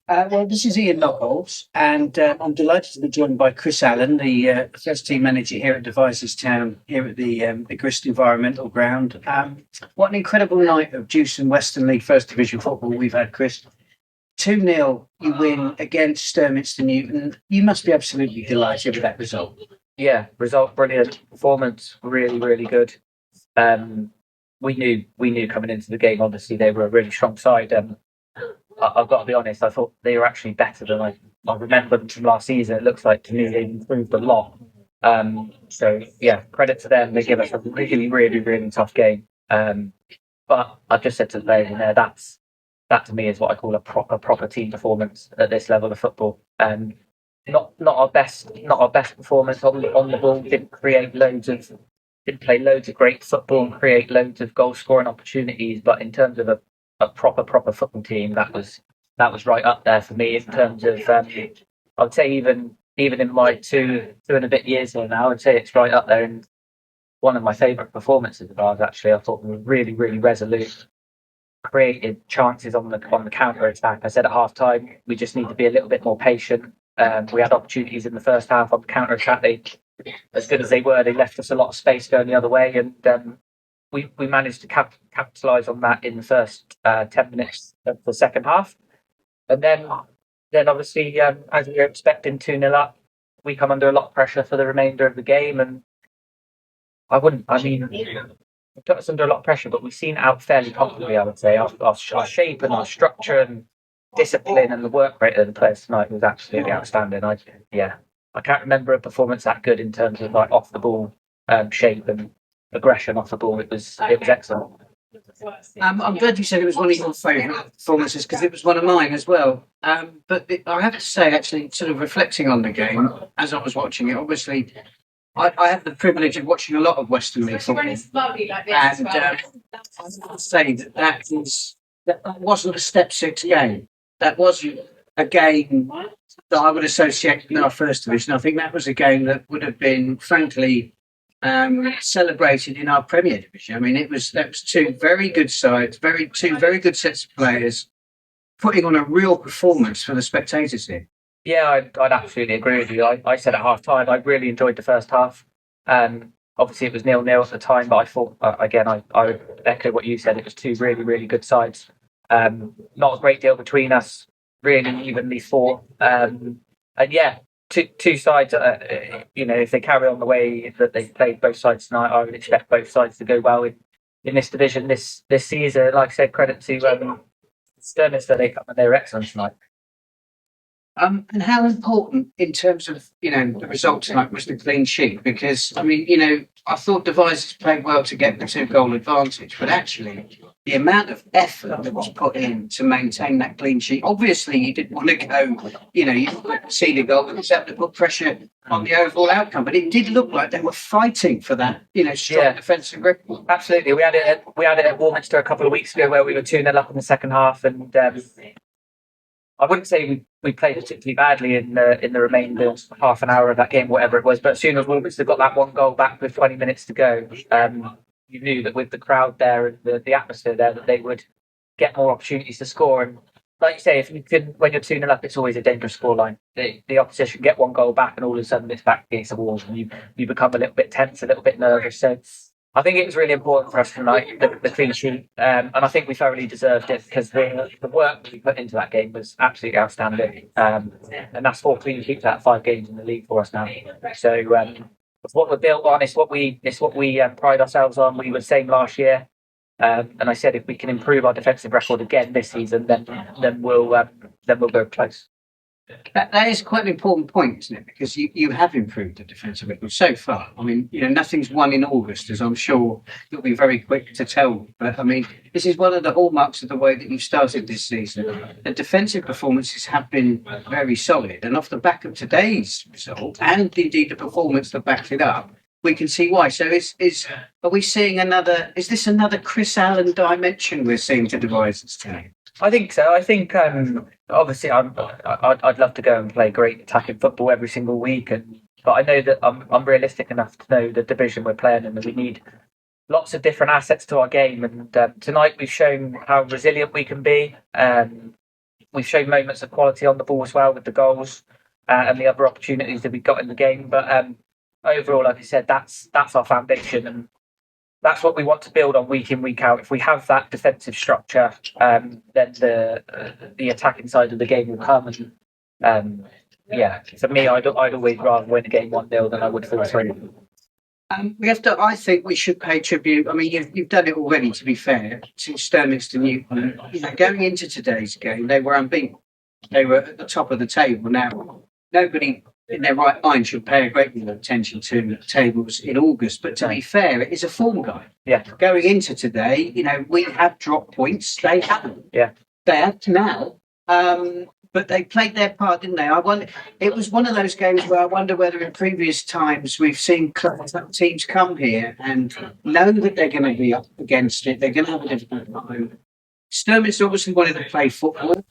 Well, this is Ian Knockolds, and I'm delighted to be joined by Chris Allen, the first team manager here at Devizes Town, here at the Grist Environmental Ground. What an incredible night of Jewson Western League First Division football we've had, Chris. 2-0, you win against Sturminster Newton. You must be absolutely delighted with that result. Yeah, result brilliant, performance really, really good. We knew coming into the game. Obviously, they were a really strong side. I've got to be honest. I thought they were actually better than I remember them from last season. It looks like to me they've improved a lot. So yeah, credit to them. They give us a really, really, really tough game. But I've just said to the players in there, that to me is what I call a proper team performance at this level of football. Not our best performance on the ball. Didn't play loads of great football and create loads of goal scoring opportunities. But in terms of a proper football team, that was right up there for me in terms of. I would say even in my two and a bit years here now, I'd say it's right up there. And one of my favourite performances of ours, actually, I thought we were really, really resolute, created chances on the counter attack. I said at half time, we just need to be a little bit more patient. We had opportunities in the first half on the counter attack. They, as good as they were, they left us a lot of space going the other way, and we managed to capitalise on that in the first 10 minutes of the second half. And then obviously, as we were expecting 2-0 up, we come under a lot of pressure for the remainder of the game. And it put us under a lot of pressure, but we've seen it out fairly comfortably, I would say. Our shape and our structure and discipline and the work rate of the players tonight was absolutely outstanding. I can't remember a performance that good in terms of like off the ball shape and aggression off the ball. It was excellent. I'm glad you said it was one of your favourite performances because it was one of mine as well. I have to say, actually, sort of reflecting on the game as I was watching it, obviously, I have the privilege of watching a lot of Western League football, and I would say that wasn't a step six game. That wasn't a game that I would associate with our first division. I think that was a game that would have been, frankly, celebrated in our Premier Division. I mean, that was two very good sides, two very good sets of players, putting on a real performance for the spectators here. Yeah, I'd absolutely agree with you. I said at half time, I really enjoyed the first half. Obviously, it was 0-0 at the time, but I thought, again, I would echo what you said. It was two really, really good sides. Not a great deal between us, really evenly fought. And yeah, two sides, if they carry on the way that they've played both sides tonight, I would expect both sides to go well in this division this season. Like I said, credit to Sturminster, they were excellent tonight. And how important in terms of, the result tonight was the clean sheet? Because, I thought Devizes played well to get the 2-goal advantage, but actually the amount of effort that was put in to maintain that clean sheet, obviously you didn't want to go, you didn't want to see the goal because that would put pressure on the overall outcome, but it did look like they were fighting for that, strong defensive record. Absolutely. We had it at Warminster a couple of weeks ago where we were 2-0 up in the second half, and I wouldn't say we played particularly badly in the remainder half an hour of that game, whatever it was. But as soon as Warminster got that one goal back with 20 minutes to go, you knew that with the crowd there and the atmosphere there, that they would get more opportunities to score. And like you say, if you can, when you're 2-0 up, it's always a dangerous scoreline. The opposition get one goal back, and all of a sudden it's back against the walls, and you become a little bit tense, a little bit nervous. So I think it was really important for us tonight, the clean sheet, and I think we thoroughly deserved it because the work we put into that game was absolutely outstanding. And that's 4 clean sheets out of 5 games in the league for us now. So it's what we're built on. It's what we pride ourselves on. We were the same last year, and I said if we can improve our defensive record again this season, then we'll go close. That is quite an important point, isn't it? Because you have improved the defensive record so far. I mean, nothing's won in August, as I'm sure you'll be very quick to tell. But I mean, this is one of the hallmarks of the way that you've started this season. The defensive performances have been very solid, and off the back of today's result, and indeed the performance that backs it up, we can see why. So are we seeing is this another Chris Allen dimension we're seeing to Devizes today? I think so. I think obviously I'd love to go and play great attacking football every single week, but I know that I'm realistic enough to know the division we're playing in, and we need lots of different assets to our game. And tonight we've shown how resilient we can be. we've shown moments of quality on the ball as well with the goals and the other opportunities that we got in the game. But overall, like I said, that's our foundation, and that's what we want to build on week in, week out. If we have that defensive structure, then the attacking side of the game will come. And for me, I'd always rather win a game 1-0 than I would 4-3. We have to. I think we should pay tribute. I mean, you've done it already. To be fair, to Sturminster Newton, going into today's game, they were unbeaten. They were at the top of the table. Now, nobody in their right mind should pay a great deal of attention to tables in August. But to be fair, it is a form guide. Yeah. Going into today, we have dropped points. They haven't. Yeah. They have now. But they played their part, didn't they? I wonder. It was one of those games where I wonder whether in previous times we've seen teams come here and know that they're going to be up against it. They're going to have a difficult time. Sturminster obviously wanted to play football.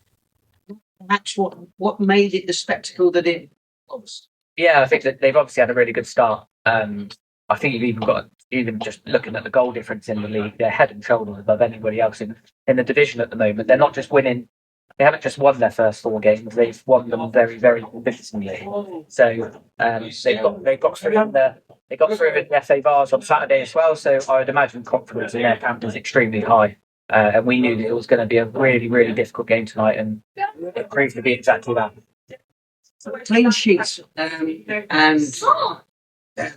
That's what made it the spectacle that it was. Yeah, I think that they've obviously had a really good start. I think even just looking at the goal difference in the league, they're head and shoulders above anybody else in the division at the moment. They're not just winning. They haven't just won their first 4 games; they've won them very, very convincingly. So they've got through in the FA Vars on Saturday as well. So I would imagine confidence in their camp is extremely high, and we knew that it was going to be a really, really difficult game tonight, and it proved to be exactly that. Clean sheets and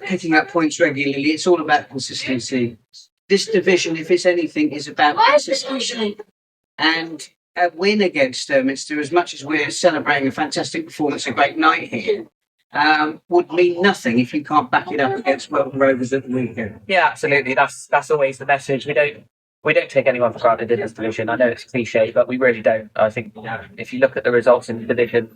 picking up points regularly. It's all about consistency. This division, if it's anything, is about consistency. And a win against Sturminster, as much as we're celebrating a fantastic performance, a great night here, would mean nothing if you can't back it up against Welton Rovers at the weekend. Yeah, absolutely. That's always the message. We don't take anyone for granted in this division. I know it's cliche, but we really don't. I think if you look at the results in the division,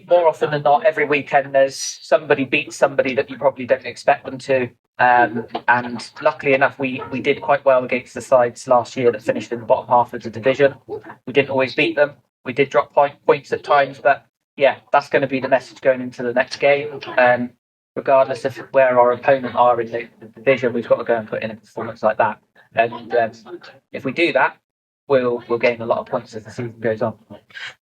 more often than not, every weekend there's somebody beats somebody that you probably don't expect them to. And luckily enough, we did quite well against the sides last year that finished in the bottom half of the division. We didn't always beat them. We did drop points at times, but yeah, that's going to be the message going into the next game. Regardless of where our opponent are in the division, we've got to go and put in a performance like that. And if we do that, we'll gain a lot of points as the season goes on.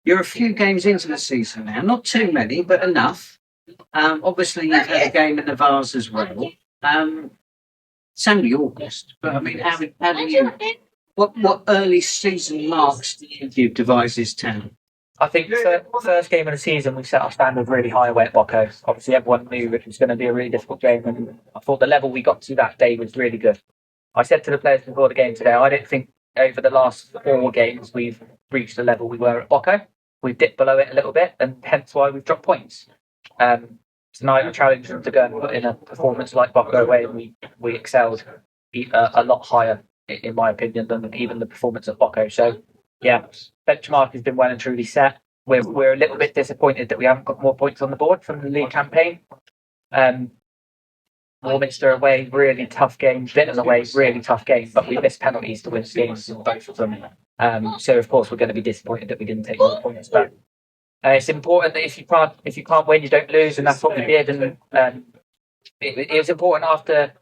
You're a few games into the season now, not too many, but enough. Obviously, you've had a game in the Vars as well. It's only August, but I mean, how do you? What early season marks do you give Devizes Town? I think first game of the season, we set our standard really high away at Bocco. Obviously, everyone knew it was going to be a really difficult game, and I thought the level we got to that day was really good. I said to the players before the game today, I don't think over the last 4 games we've reached the level we were at Bocco. We've dipped below it a little bit, and hence why we've dropped points. Tonight, I challenged them to go and put in a performance like Bocco away, and we excelled a lot higher, in my opinion, than even the performance at Bocco. So, yeah, benchmark has been well and truly set. We're a little bit disappointed that we haven't got more points on the board from the league campaign. Warminster away, really tough game. Vinton away, really tough game, but we missed penalties to win games in both of them. So of course we're going to be disappointed that we didn't take more points. But it's important that if you can't win, you don't lose, and that's what we did. And it was important after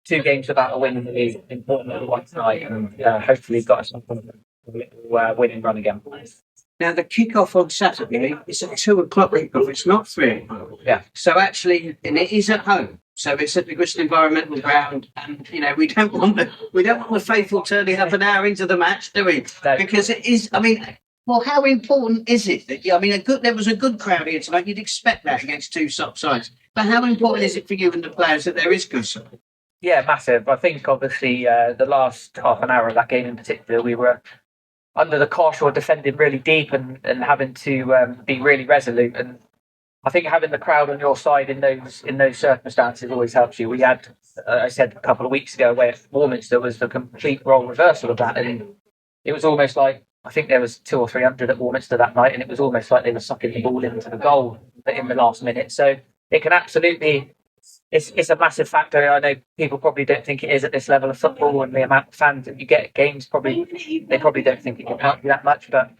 2 games without a win in the league. Important that we won tonight, and hopefully got us something a little winning run again. Now, the kick-off on Saturday is at 2:00 kick-off. It's not 3:00. Yeah. So actually, and it is at home. So it's at the Bristol Environmental Ground, and we don't want the faithful turning up an hour into the match, do we? No. Because it is. I mean, well, how important is it that? I mean, there was a good crowd here tonight. You'd expect that against 2 top sides, but how important is it for you and the players that there is good support? Yeah, massive. I think obviously the last half an hour of that game in particular, we were under the cosh or defending really deep and having to be really resolute. And I think having the crowd on your side in those circumstances always helps you. We had, I said a couple of weeks ago, where Warminster was the complete role reversal of that, and it was almost like, I think there was 200 or 300 at Warminster that night, and it was almost like they were sucking the ball into the goal in the last minute. So it can absolutely. It's a massive factor. I know people probably don't think it is at this level of football, and the amount of fans that you get at games they probably don't think it can help you that much. But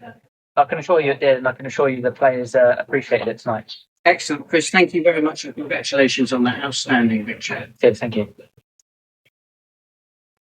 I can assure you it did, and I can assure you the players appreciated it tonight. Excellent, Chris. Thank you very much, and congratulations on that outstanding victory. Good, thank you.